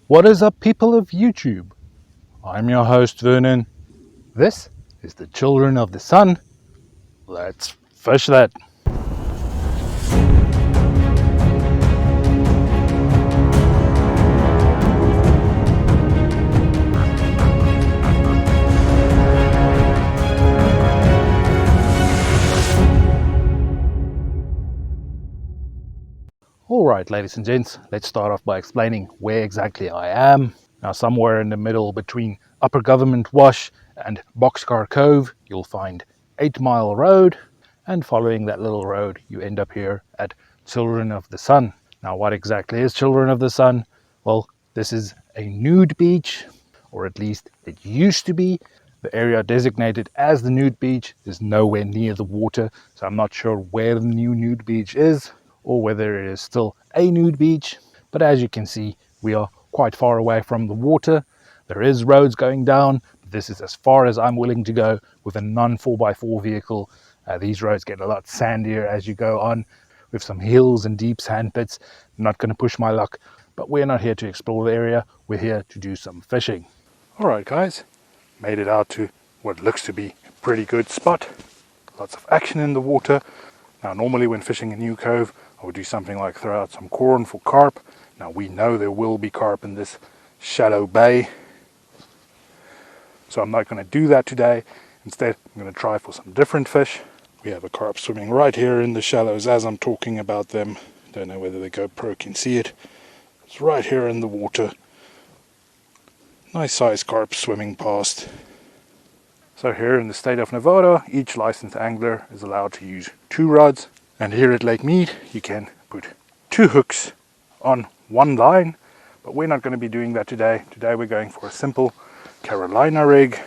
What is up, people of YouTube? I'm your host Vernon. This is the Children of the Sun. Let's fish that. Alright, ladies and gents, let's start off by explaining where exactly I am. Now, somewhere in the middle between Upper Government Wash and Boxcar Cove, you'll find 8 Mile Road, and following that little road, you end up here at Children of the Sun. Now, what exactly is Children of the Sun? Well, this is a nude beach, or at least it used to be. The area designated as the nude beach is nowhere near the water, so I'm not sure where the new nude beach is, or whether it is still a nude beach. But as you can see, we are quite far away from the water. There is roads going down, but this is as far as I'm willing to go with a non-4x4 vehicle. These roads get a lot sandier as you go on, with some hills and deep sand pits. I'm not going to push my luck, but we're not here to explore the area, we're here to do some fishing. Alright guys, made it out to what looks to be a pretty good spot. Lots of action in the water. Now, normally when fishing a new cove, I would do something like throw out some corn for carp. Now, we know there will be carp in this shallow bay, so I'm not going to do that today. Instead, I'm going to try for some different fish. We have a carp swimming right here in the shallows as I'm talking about them. Don't know whether the GoPro can see it. It's right here in the water. Nice sized carp swimming past. So here in the state of Nevada, each licensed angler is allowed to use 2 rods. And here at Lake Mead, you can put 2 hooks on 1 line. But we're not going to be doing that today. Today we're going for a simple Carolina rig.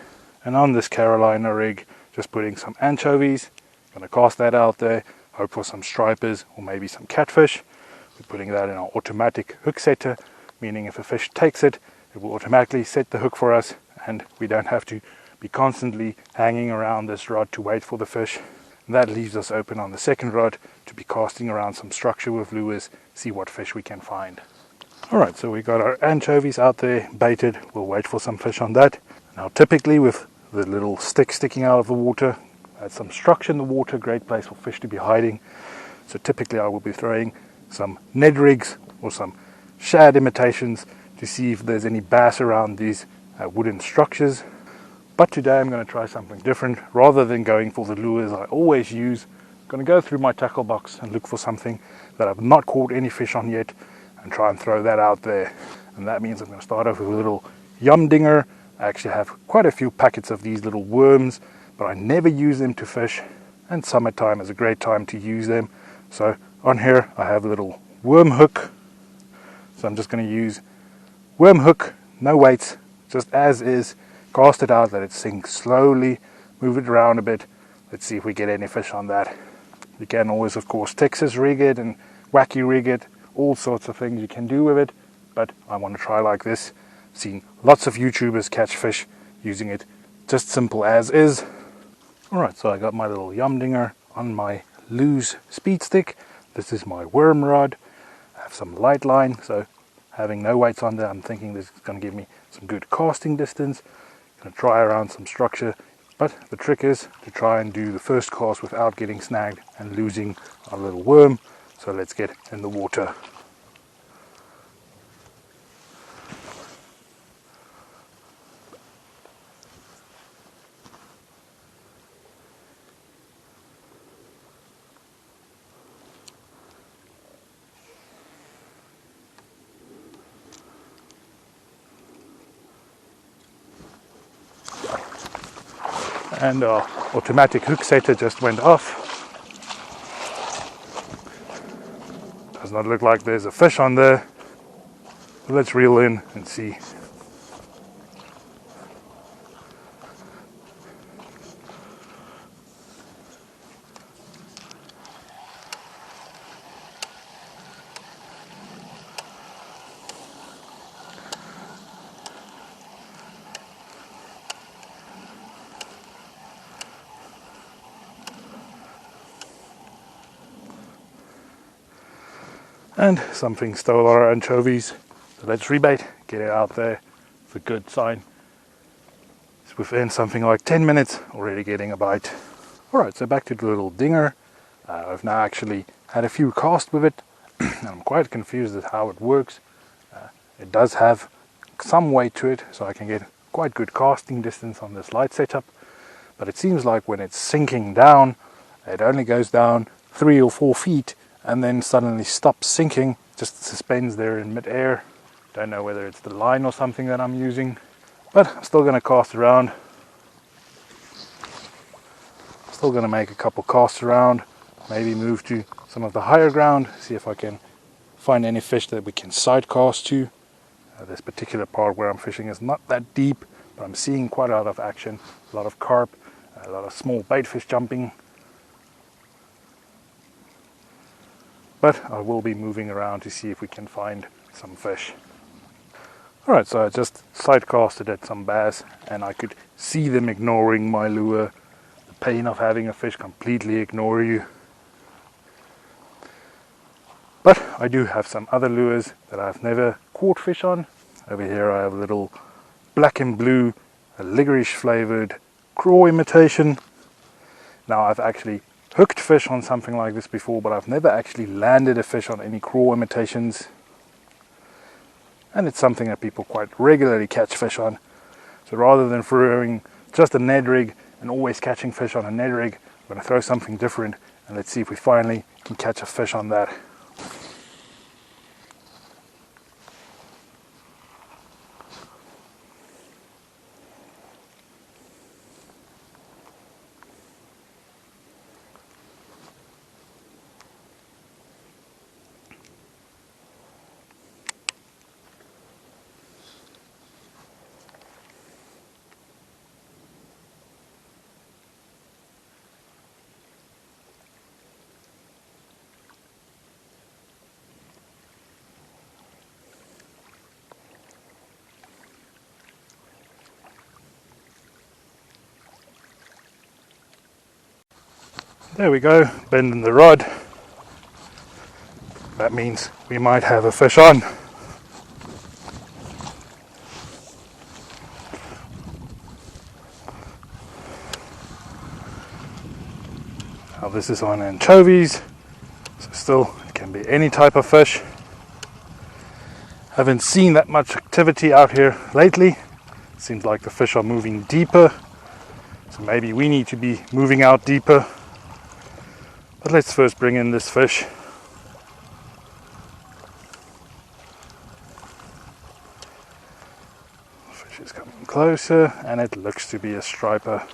And on this Carolina rig, just putting some anchovies. Going to cast that out there, hope for some stripers or maybe some catfish. We're putting that in our automatic hook setter, meaning if a fish takes it, it will automatically set the hook for us and we don't have to be constantly hanging around this rod to wait for the fish. And that leaves us open on the second rod to be casting around some structure with lures, see what fish we can find. Alright, so we got our anchovies out there baited. We'll wait for some fish on that. Now, typically with the little stick sticking out of the water, add some structure in the water, great place for fish to be hiding. So typically I will be throwing some Ned rigs or some shad imitations to see if there's any bass around these wooden structures. But today I'm going to try something different. Rather than going for the lures I always use, I'm going to go through my tackle box and look for something that I've not caught any fish on yet and try and throw that out there. And that means I'm going to start off with a little yum dinger. I actually have quite a few packets of these little worms, but I never use them to fish, and summertime is a great time to use them. So on here I have a little worm hook. So I'm just going to use worm hook, no weights, just as is. Cast it out, let it sink slowly, move it around a bit. Let's see if we get any fish on that. You can always, of course, Texas rig it and wacky rig it, all sorts of things you can do with it, but I want to try like this. Seen lots of YouTubers catch fish using it just simple as is. Alright, so I got my little yum dinger on my loose speed stick. This is my worm rod. I have some light line, so having no weights on there, I'm thinking this is going to give me some good casting distance. Going to try around some structure, but the trick is to try and do the first cast without getting snagged and losing our little worm. So let's get in the water. And our automatic hook setter just went off. Does not look like there's a fish on there. Let's reel in and see. And something stole our anchovies. So let's rebait, get it out there. It's a good sign. It's within something like 10 minutes already getting a bite. Alright, so back to the little dinger. I've now actually had a few casts with it. And I'm quite confused at how it works. It does have some weight to it, so I can get quite good casting distance on this light setup. But it seems like when it's sinking down, it only goes down 3 or 4 feet and then suddenly stops sinking, just suspends there in mid-air. Don't know whether it's the line or something that I'm using, but I'm still going to cast around. Still going to make a couple casts around, maybe move to some of the higher ground, see if I can find any fish that we can side cast to. This particular part where I'm fishing is not that deep, but I'm seeing quite a lot of action, a lot of carp, a lot of small bait fish jumping. But I will be moving around to see if we can find some fish. Alright, so I just side casted at some bass and I could see them ignoring my lure. The pain of having a fish completely ignore you. But I do have some other lures that I've never caught fish on. Over here I have a little black and blue, a licorice flavored craw imitation. Now I've actually hooked fish on something like this before, but I've never actually landed a fish on any craw imitations. And it's something that people quite regularly catch fish on. So rather than throwing just a Ned rig and always catching fish on a Ned rig, I'm going to throw something different and let's see if we finally can catch a fish on that. There we go, bending the rod. That means we might have a fish on. Now this is on anchovies, so still it can be any type of fish. Haven't seen that much activity out here lately. Seems like the fish are moving deeper, so maybe we need to be moving out deeper. But let's first bring in this fish. The fish is coming closer and it looks to be a striper.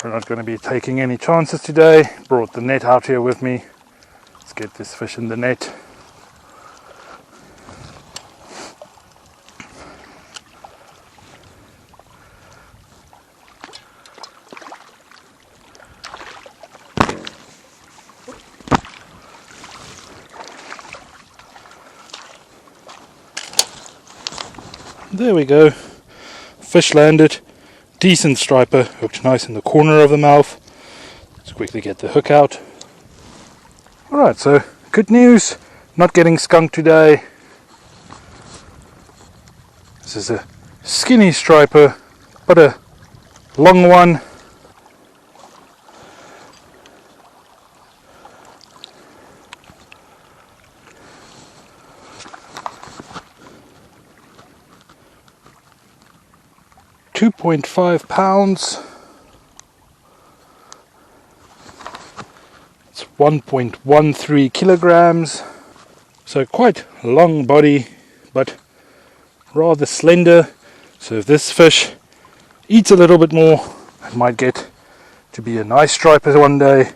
We're not going to be taking any chances today. Brought the net out here with me. Let's get this fish in the net. There we go, fish landed, decent striper, hooked nice in the corner of the mouth. Let's quickly get the hook out. Alright, so good news, not getting skunked today. This is a skinny striper, but a long one. £2.5. It's 1.13 kilograms. So quite long body, but rather slender. So if this fish eats a little bit more, it might get to be a nice striper one day.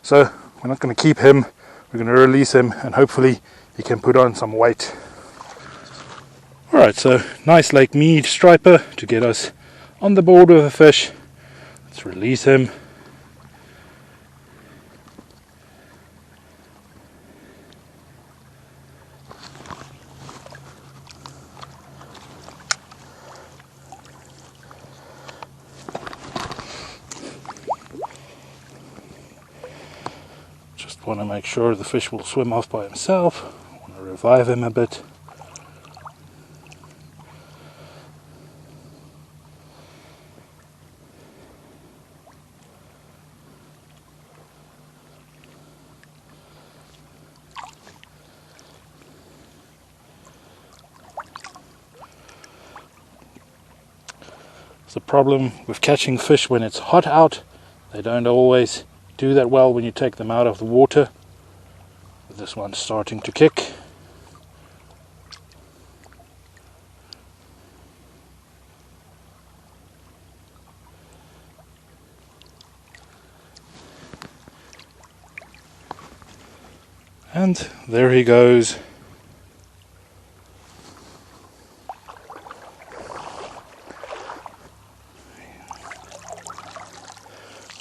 So we're not going to keep him. We're going to release him, and hopefully he can put on some weight. Alright, so nice Lake Mead striper to get us on the board with a fish. Let's release him. Just want to make sure the fish will swim off by himself. I want to revive him a bit. The problem with catching fish when it's hot out, they don't always do that well when you take them out of the water. This one's starting to kick. And there he goes.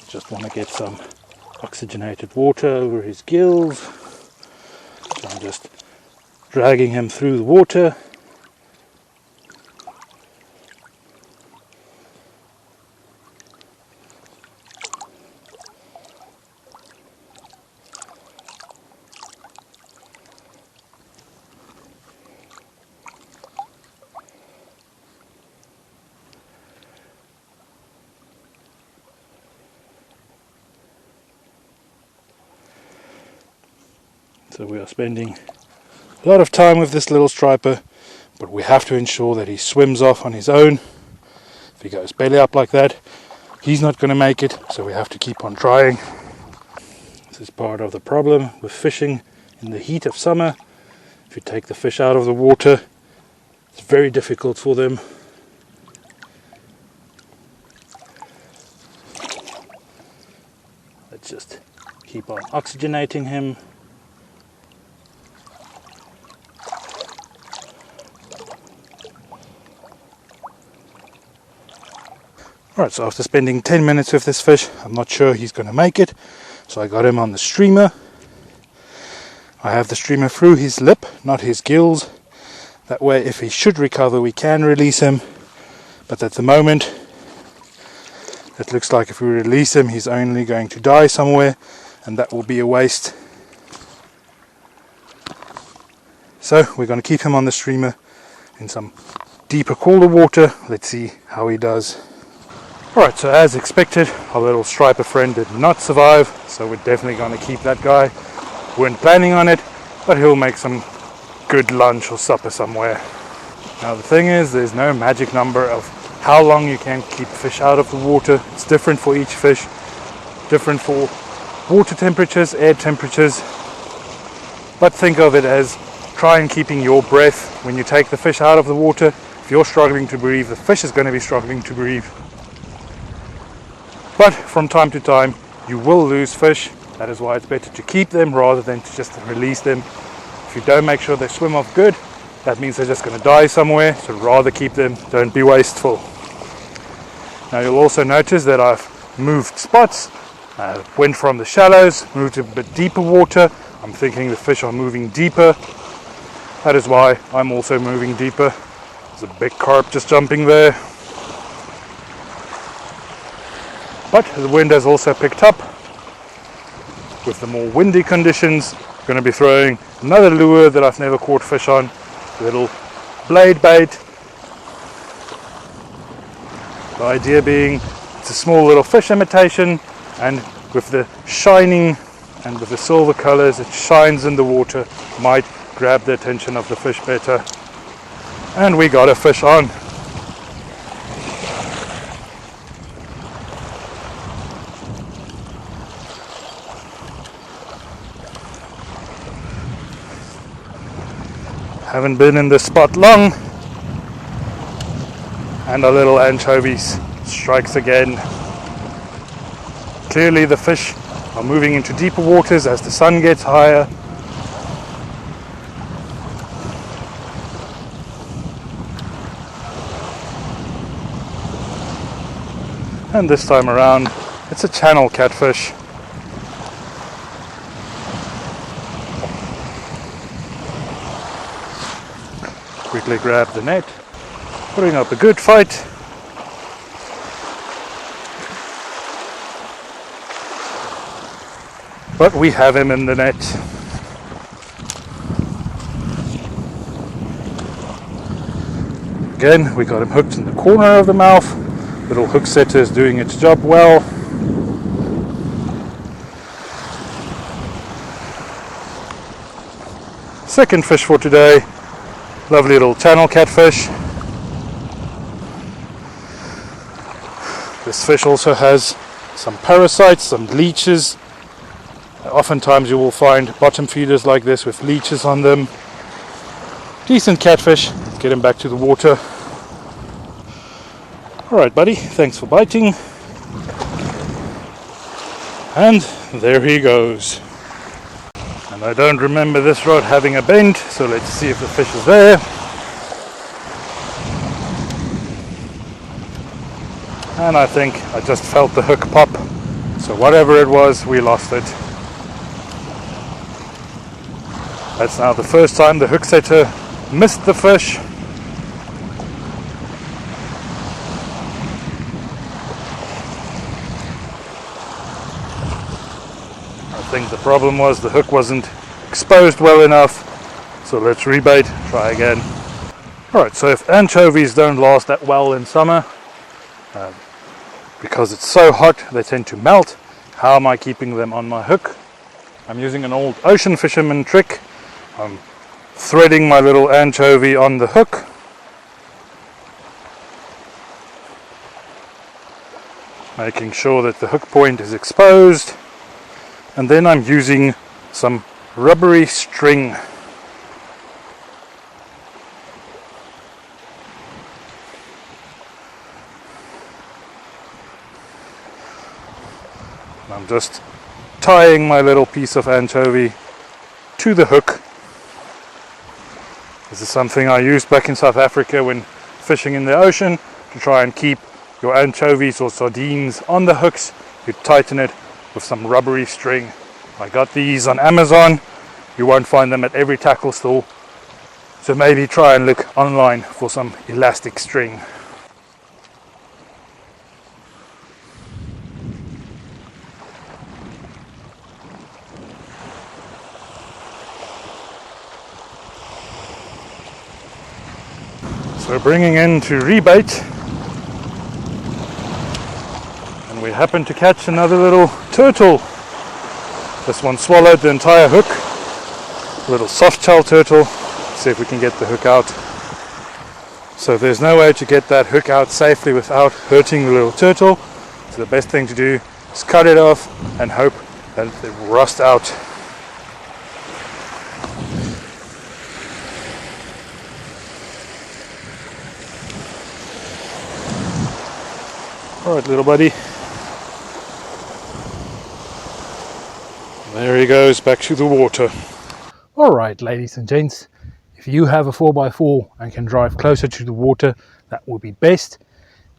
Just want to get some oxygenated water over his gills. So I'm just dragging him through the water. So we are spending a lot of time with this little striper, but we have to ensure that he swims off on his own. If he goes belly up like that, he's not going to make it, so we have to keep on trying. This is part of the problem with fishing in the heat of summer. If you take the fish out of the water, it's very difficult for them. Let's just keep on oxygenating him. Alright, so after spending 10 minutes with this fish, I'm not sure he's going to make it. So I got him on the streamer. I have the streamer through his lip, not his gills. That way, if he should recover, we can release him. But at the moment, it looks like if we release him, he's only going to die somewhere, and that will be a waste. So we're going to keep him on the streamer in some deeper, colder water. Let's see how he does. Alright, so as expected, our little striper friend did not survive, so we're definitely going to keep that guy. Weren't planning on it, but he'll make some good lunch or supper somewhere. Now the thing is, there's no magic number of how long you can keep fish out of the water. It's different for each fish, different for water temperatures, air temperatures. But think of it as try and keeping your breath when you take the fish out of the water. If you're struggling to breathe, the fish is going to be struggling to breathe. But from time to time you will lose fish. That is why it's better to keep them rather than to just release them. If you don't make sure they swim off good, that means they're just going to die somewhere, so rather keep them, don't be wasteful. Now you'll also notice that I've moved spots. I went from the shallows, moved to a bit deeper water. I'm thinking the fish are moving deeper. That is why I'm also moving deeper. There's a big carp just jumping there. But the wind has also picked up. With the more windy conditions, I'm going to be throwing another lure that I've never caught fish on, a little blade bait. The idea being it's a small little fish imitation, and with the shining and with the silver colors, it shines in the water, might grab the attention of the fish better. And we got a fish on. Haven't been in this spot long, and our little anchovies strikes again. Clearly the fish are moving into deeper waters as the sun gets higher. And this time around, it's a channel catfish. Quickly grab the net, putting up a good fight. But we have him in the net. Again, we got him hooked in the corner of the mouth. Little hook setter is doing its job well. Second fish for today, lovely little channel catfish. This fish also has some parasites, some leeches. Oftentimes you will find bottom feeders like this with leeches on them. Decent catfish. Let's get him back to the water. Alright buddy, thanks for biting. And there he goes. And I don't remember this rod having a bend, so let's see if the fish is there. And I think I just felt the hook pop. So whatever it was, we lost it. That's now the first time the hook setter missed the fish. I think the problem was the hook wasn't exposed well enough, so let's rebait, try again. Alright, so if anchovies don't last that well in summer, because it's so hot they tend to melt, how am I keeping them on my hook? I'm using an old ocean fisherman trick. I'm threading my little anchovy on the hook. Making sure that the hook point is exposed. And then I'm using some rubbery string. I'm just tying my little piece of anchovy to the hook. This is something I used back in South Africa when fishing in the ocean to try and keep your anchovies or sardines on the hooks. You tighten it with some rubbery string. I got these on Amazon. You won't find them at every tackle store, so maybe try and look online for some elastic string. So bringing in to rebait, and we happen to catch another little turtle. This one swallowed the entire hook. A little soft shell turtle. Let's see if we can get the hook out. So there's no way to get that hook out safely without hurting the little turtle. So the best thing to do is cut it off and hope that it will rust out. Alright little buddy. There he goes, back to the water. Alright ladies and gents, if you have a 4x4 and can drive closer to the water, that would be best.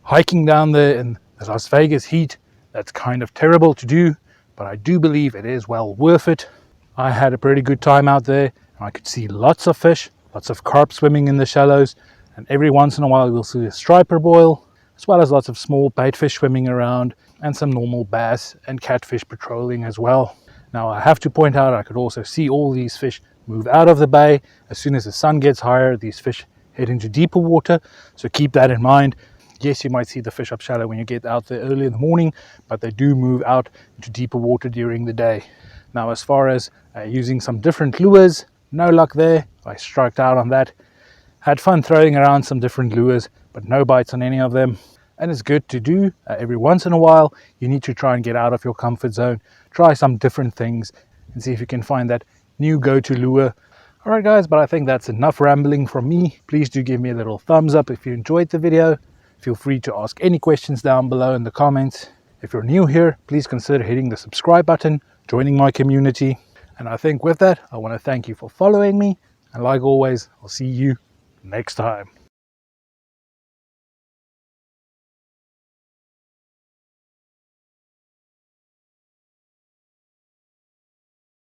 Hiking down there in the Las Vegas heat, that's kind of terrible to do, but I do believe it is well worth it. I had a pretty good time out there. I could see lots of fish, lots of carp swimming in the shallows, and every once in a while we'll see a striper boil, as well as lots of small bait fish swimming around, and some normal bass and catfish patrolling as well. Now I have to point out I could also see all these fish move out of the bay. As soon as the sun gets higher, these fish head into deeper water, so keep that in mind. Yes, you might see the fish up shallow when you get out there early in the morning, but they do move out into deeper water during the day. Now as far as using some different lures, no luck there. I striked out on that. Had fun throwing around some different lures, but no bites on any of them. And it's good to do every once in a while. You need to try and get out of your comfort zone, try some different things and see if you can find that new go-to lure. Alright guys, but I think that's enough rambling from me. Please do give me a little thumbs up if you enjoyed the video. Feel free to ask any questions down below in the comments. If you're new here, please consider hitting the subscribe button, joining my community. And I think with that, I want to thank you for following me. And like always, I'll see you next time.